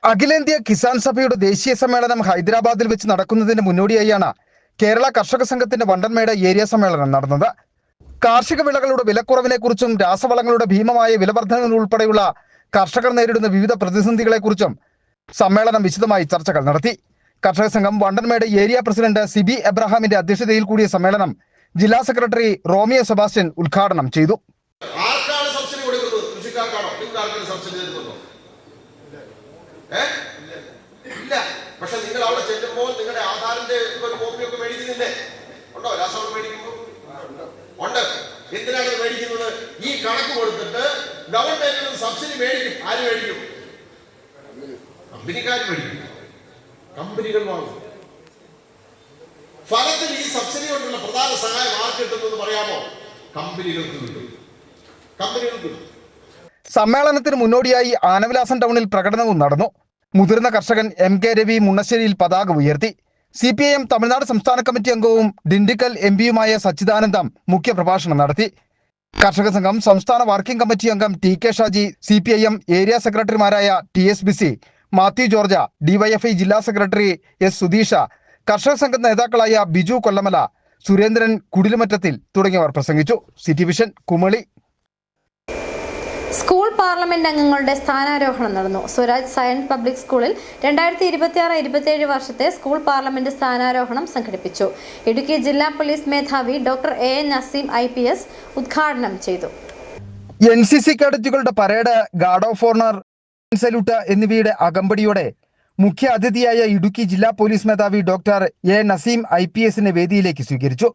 അഖിലേന്ത്യാ കിസാൻ സഭയുടെ ദേശീയ സമ്മേളനം ഹൈദരാബാദിൽ വെച്ച് നടക്കുന്നതിന് മുന്നോടിയായാണ് കേരള കർഷക സംഘത്തിന്റെ വണ്ടൻമേട് ഏരിയ സമ്മേളനം നടന്നത്. കാർഷിക വിളകളുടെ വിലക്കുറവിനെക്കുറിച്ചും രാസവളങ്ങളുടെ ഭീമമായ വിലവർദ്ധന ഉൾപ്പെടെയുള്ള കർഷകർ നേരിടുന്ന വിവിധ പ്രതിസന്ധികളെക്കുറിച്ചും സമ്മേളനം വിശദമായി ചർച്ചകൾ നടത്തി. കർഷക സംഘം വണ്ടൻമേട് ഏരിയ പ്രസിഡന്റ് സിബി എബ്രഹാമിന്റെ അധ്യക്ഷതയിൽ കൂടിയ സമ്മേളനം ജില്ലാ സെക്രട്ടറി റോമിയോ സെബാസ്റ്റ്യൻ ഉദ്ഘാടനം ചെയ്തു. ആർക്കാണ് സബ്സിഡി കൊടുക്കുന്നത്? കൃഷിക്കാർക്കാണോ? നിങ്ങൾക്ക് സബ്സിഡി തരുന്നുണ്ടോ? ഇല്ല. പക്ഷെ നിങ്ങൾ അവിടെ ചെല്ലുമ്പോൾ നിങ്ങളുടെ ആധാറിന്റെ ഒരു കോപ്പിയൊക്കെ മേടിക്കുന്നില്ലേ? ഉണ്ടോ? രാസവളം മേടിക്കുമ്പോൾ ഉണ്ട്. എന്തിനാണ് മേടിക്കുന്നത്? ഈ കണക്ക് കൊടുത്തിട്ട് ഗവൺമെന്റിൽ സബ്സിഡി മേടിക്കും. ആര് മേടിക്കും? കമ്പനിക്കാർ മേടിക്കും. കമ്പനികൾ വാങ്ങും. ഫലത്തിൽ ഈ സബ്സിഡി കൊണ്ടുള്ള പ്രധാന സഹായം ആർക്ക് കിട്ടുന്നത് പറയാമോ? കമ്പനികൾക്ക് കിട്ടും. സമ്മേളനത്തിന് മുന്നോടിയായി ആനവിലാസം ടൗണിൽ പ്രകടനവും നടന്നു. മുതിർന്ന കർഷകൻ MK രവി മുണ്ണശ്ശേരിയിൽ പതാക ഉയർത്തി. CPIM തമിഴ്നാട് സംസ്ഥാന കമ്മിറ്റി അംഗവും ഡിണ്ടിക്കൽ MPയുമായ സച്ചിദാനന്ദം മുഖ്യപ്രഭാഷണം നടത്തി. കർഷക സംഘം സംസ്ഥാന വർക്കിംഗ് കമ്മിറ്റി അംഗം TK ഷാജി, CPIM ഏരിയ സെക്രട്ടറിമാരായ TS ബിസി, മാത്യു ജോർജ, DYFI ജില്ലാ സെക്രട്ടറി S സുധീഷ, കർഷക സംഘ നേതാക്കളായ ബിജു കൊല്ലമല, സുരേന്ദ്രൻ കുടിലുമറ്റത്തിൽ തുടങ്ങിയവർ പ്രസംഗിച്ചു. City vision Kumily. School parliament അംഗങ്ങളുടെ സ്ഥാനാരോഹണം നടന്നു. സ്വരാജ് സയൻസ് പബ്ലിക് സ്കൂളിൽ 2026-27 വർഷത്തെ സ്കൂൾ പാർലമെന്റ് സ്ഥാനാരോഹണം സംഘടിപ്പിച്ചു. ഇടുക്കി ജില്ലാ പോലീസ് മേധാവി ഡോക്ടർ AN നസീം IPS ഉദ്ഘാടനം ചെയ്തു. NCC കേഡറ്റുകളുടെ parade, guard of honour, salute എന്നിവയുടെ അകമ്പടിയോടെ മുഖ്യ അതിഥിയായ ഇടുക്കി ജില്ലാ പോലീസ് മേധാവി ഡോക്ടർ A നസീം IPSനെ വേദിയിലേക്ക് സ്വീകരിച്ചു.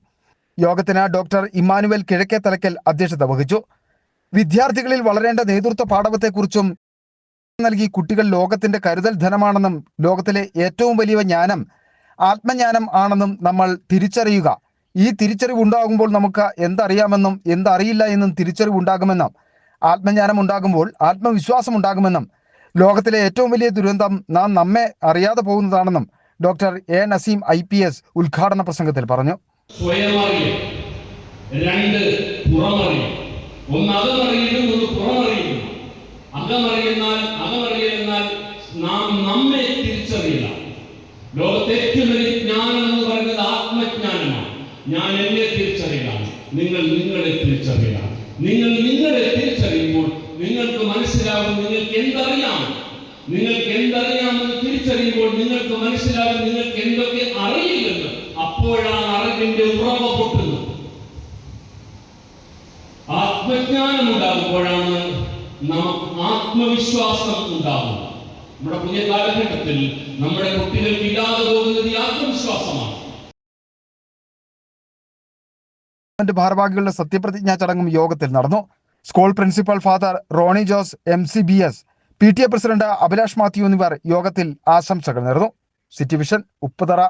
യോഗത്തിന് ഡോക്ടർ ഇമ്മാനുവൽ കിഴക്കേ തലക്കൽ അധ്യക്ഷത വഹിച്ചു. വിദ്യാർത്ഥികളിൽ വളരേണ്ട നേതൃത്വ പാഠവത്തെക്കുറിച്ചും നൽകി കുട്ടികൾ ലോകത്തിന്റെ കരുതൽ ധനമാണെന്നും ലോകത്തിലെ ഏറ്റവും വലിയ ജ്ഞാനം ആത്മജ്ഞാനം ആണെന്നും നമ്മൾ തിരിച്ചറിയുക. ഈ തിരിച്ചറിവ് ഉണ്ടാകുമ്പോൾ നമുക്ക് എന്തറിയാമെന്നും എന്തറിയില്ല എന്നും തിരിച്ചറിവുണ്ടാകുമെന്നും ആത്മജ്ഞാനം ഉണ്ടാകുമ്പോൾ ആത്മവിശ്വാസം ഉണ്ടാകുമെന്നും ലോകത്തിലെ ഏറ്റവും വലിയ ദുരന്തം നാം നമ്മെ അറിയാതെ പോകുന്നതാണെന്നും ഡോക്ടർ A നസീം IPS ഉദ്ഘാടന പ്രസംഗത്തിൽ പറഞ്ഞു. ഒന്ന് അകമറിയുന്നു, ഒന്ന് പുറമറിയുന്നു. അകമറിയെന്നാൽ നാം നമ്മെ തിരിച്ചറിയില്ല. ലോകത്തെ ഏറ്റവും വലിയ ജ്ഞാനം എന്ന് പറയുന്നത് ആത്മജ്ഞാനമാണ്. ഞാൻ എന്നെ തിരിച്ചറിയലാണ്, നിങ്ങൾ നിങ്ങളെ തിരിച്ചറിയലാണ്. നിങ്ങൾ നിങ്ങളെ തിരിച്ചറിയുമ്പോൾ നിങ്ങൾക്ക് മനസ്സിലാവും നിങ്ങൾക്ക് എന്തറിയാമെന്ന് തിരിച്ചറിയുമ്പോൾ നിങ്ങൾക്ക് മനസ്സിലാവും നിങ്ങൾക്ക് എന്തൊക്കെ അറിയില്ലെന്ന്. അപ്പോഴാണ് അറിവിന്റെ ഉറവ പൊട്ടുന്നത്. ആത്മജ്ഞാനം ഉണ്ടാകുമ്പോഴാണ് നാം ആത്മവിശ്വാസം ഉണ്ടാകുന്നത്. നമ്മുടെ പുതിയ കാലഘട്ടത്തിൽ നമ്മുടെ കുട്ടികൾക്ക് ഇല്ലാതെ പോകുന്നത് ഈ ആത്മവിശ്വാസമാണ്. ഭാരവാഹികളുടെ സത്യപ്രതിജ്ഞാ ചടങ്ങും യോഗത്തിൽ നടന്നു. School principal father Roni Jose, MCBS, PTA president Abhilash Mathew എന്നിവർ യോഗത്തിൽ ആശംസകൾ നേർന്നു. City vision, Upputhara.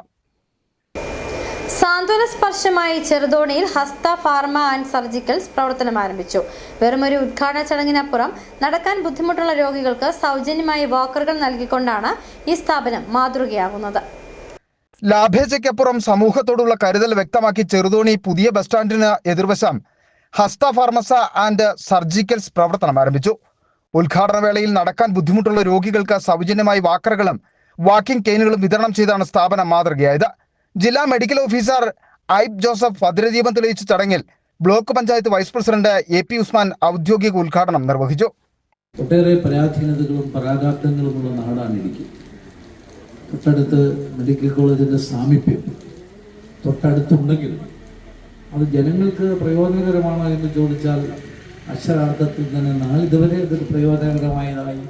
സാന്ത്വന സ്പർശമായി ചെറുതോണിയിൽ ഹസ്ത ഫാർമ ആൻഡ് സർജിക്കൽസ് പ്രവർത്തനം ആരംഭിച്ചു. വെറുമൊരു ഉദ്ഘാടന ചടങ്ങിനപ്പുറം നടക്കാൻ ബുദ്ധിമുട്ടുള്ള രോഗികൾക്ക് സൗജന്യമായി വാക്കറുകൾ നൽകിക്കൊണ്ടാണ് ഈ സ്ഥാപനം മാതൃകയാകുന്നത്. ലാഭേച്ഛയ്ക്കപ്പുറം സമൂഹത്തോടുള്ള കരുതൽ വ്യക്തമാക്കി ചെറുതോണി പുതിയ ബസ് സ്റ്റാൻഡിന് എതിർവശം ഹസ്ത ഫാർമസ ആൻഡ് സർജിക്കൽസ് പ്രവർത്തനം ആരംഭിച്ചു. ഉദ്ഘാടന വേളയിൽ നടക്കാൻ ബുദ്ധിമുട്ടുള്ള രോഗികൾക്ക് സൗജന്യമായി വാക്കറുകളും വാക്കിംഗ് കെയിനുകളും വിതരണം ചെയ്താണ് സ്ഥാപനം മാതൃകയായത്. ജില്ലാ മെഡിക്കൽ ഓഫീസർ ഐബ് ജോസഫ് ഭദ്രദീപം തെളിയിച്ച ചടങ്ങിൽ block panchayat vice president AP Usman ഔദ്യോഗിക ഉദ്ഘാടനം നിർവഹിച്ചു. ഒട്ടേറെ പരാധീനതകളും പരാഘാതങ്ങളുമുള്ള നാടാണ് ഇടുക്കി. തൊട്ടടുത്ത് മെഡിക്കൽ കോളേജിൻ്റെ സാമീപ്യം തൊട്ടടുത്തുണ്ടെങ്കിൽ അത് ജനങ്ങൾക്ക് പ്രയോജനകരമാണോ എന്ന് ചോദിച്ചാൽ അക്ഷരാർത്ഥത്തിൽ തന്നെ നാളിതുവരെ ഇതൊരു പ്രയോജനകരമായതായി.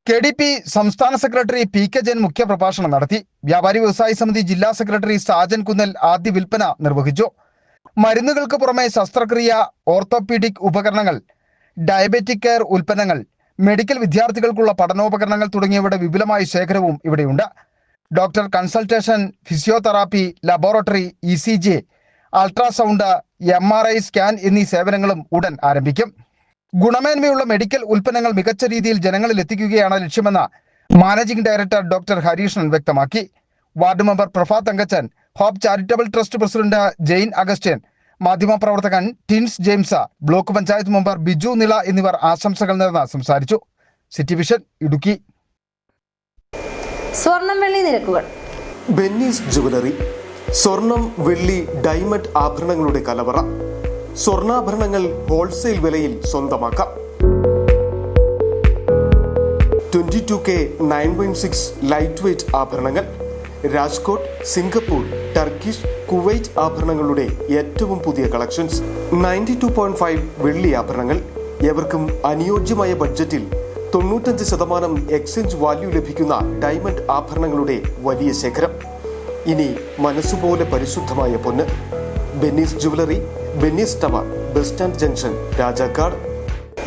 KDP സംസ്ഥാന സെക്രട്ടറി PK ജെൻ മുഖ്യപ്രഭാഷണം നടത്തി. വ്യാപാരി വ്യവസായി സമിതി ജില്ലാ സെക്രട്ടറി സാജൻ കുന്നൽ ആദ്യ വിൽപ്പന നിർവഹിച്ചു. മരുന്നുകൾക്ക് പുറമെ ശസ്ത്രക്രിയ, ഓർത്തോപീഡിക് ഉപകരണങ്ങൾ, ഡയബറ്റിക് കെയർ ഉൽപ്പന്നങ്ങൾ, മെഡിക്കൽ വിദ്യാർത്ഥികൾക്കുള്ള പഠനോപകരണങ്ങൾ തുടങ്ങിയവയുടെ വിപുലമായ ശേഖരവും ഇവിടെയുണ്ട്. Doctor consultation, physiotherapy, laboratory, ECG, ultrasound, MRI scan എന്നീ സേവനങ്ങളും ഉടൻ ആരംഭിക്കും. ഗുണമേന്മയുള്ള മെഡിക്കൽ ഉൽപ്പന്നങ്ങൾ മികച്ച രീതിയിൽ ജനങ്ങളിൽ എത്തിക്കുകയാണ് ലക്ഷ്യമെന്ന് മാനേജിംഗ് ഡയറക്ടർ ഡോക്ടർ ഹരീഷ്ണൻ വ്യക്തമാക്കി. Ward member Prabhath Thankachan, hope charitable trust president Jain Augustine, മാധ്യമപ്രവർത്തകൻ Tins James, block panchayat member Biju Nila എന്നിവർ ആശംസകൾ നേർന്ന് സംസാരിച്ചു. City vision, Idukki. സ്വർണം വെള്ളി നിരക്കുകൾ. ബെന്നീസ് ജുവലറി, സ്വർണം, വെള്ളി, ഡയമണ്ട് ആഭരണങ്ങളുടെ കലവറ. സ്വർണ്ണാഭരണങ്ങൾ ഹോൾസെയിൽ വിലയിൽ സ്വന്തമാക്കാം. 22K 916 ലൈറ്റ് വെയ്റ്റ് ആഭരണങ്ങൾ. രാജ്കോട്ട്, സിംഗപ്പൂർ, ടർക്കിഷ്, കുവൈറ്റ് ആഭരണങ്ങളുടെ ഏറ്റവും പുതിയ കളക്ഷൻസ്. 92.5 വെള്ളി ആഭരണങ്ങൾ. എവർക്കും അനുയോജ്യമായ ബഡ്ജറ്റിൽ 95% എക്സ്ചേഞ്ച് വാല്യൂ ലഭിക്കുന്ന ഡയമണ്ട് ആഭരണങ്ങളുടെ വലിയ ശേഖരം. ഇനി മനസ്സുപോലെ പരിശുദ്ധമായ പൊന്ന്. Benny's jewellery, Benny's tower, bus stand junction, Rajakkad.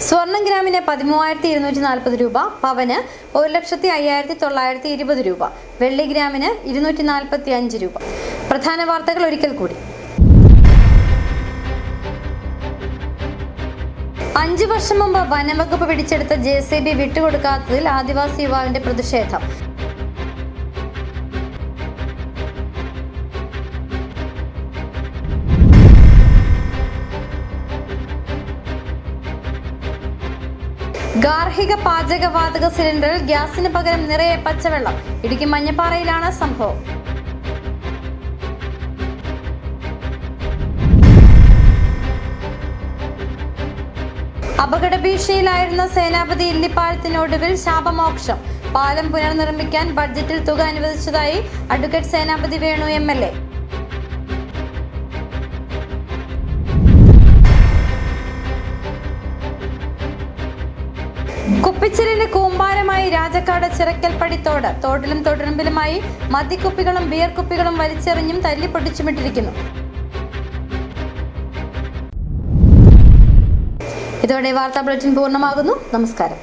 സ്വർണം ഗ്രാമിന് 13,240 രൂപ, പവന് 1,05,920 രൂപ, വെള്ളി ഗ്രാമിന് 245 രൂപ. പ്രധാന വാർത്തകൾ ഒരിക്കൽ കൂടി. 5 വർഷം മുമ്പ് വനംവകുപ്പ് പിടിച്ചെടുത്ത JCB വിട്ടുകൊടുക്കാത്തതിൽ ആദിവാസി യുവാവിന്റെ പ്രതിഷേധം. ഗാർഹിക പാചകവാതക സിലിണ്ടറിൽ ഗ്യാസിന് പകരം നിറയെ പച്ചവെള്ളം. ഇടുക്കി മഞ്ഞപ്പാറയിലാണ് സംഭവം. അപകട ഭീഷണിയിലായിരുന്ന സേനാപതി ഇല്ലിപ്പാലത്തിനൊടുവിൽ ശാപമോക്ഷം. പാലം പുനർനിർമ്മിക്കാൻ ബഡ്ജറ്റിൽ തുക അനുവദിച്ചതായി അഡ്വക്കേറ്റ് സേനാപതി വേണു MLA. കുപ്പിച്ചിലിന് കൂമ്പാരമായി രാജക്കാട് ചിറക്കൽപ്പടിത്തോട്. തോട്ടിലും തൊടുമ്പിലുമായി മദ്യക്കുപ്പികളും ബിയർ കുപ്പികളും വലിച്ചെറിഞ്ഞും തല്ലിപ്പൊട്ടിച്ചുമിട്ടിരിക്കുന്നു. ഇതോടെ വാർത്താ ബുള്ളറ്റിൻ പൂർണ്ണമാകുന്നു. നമസ്കാരം.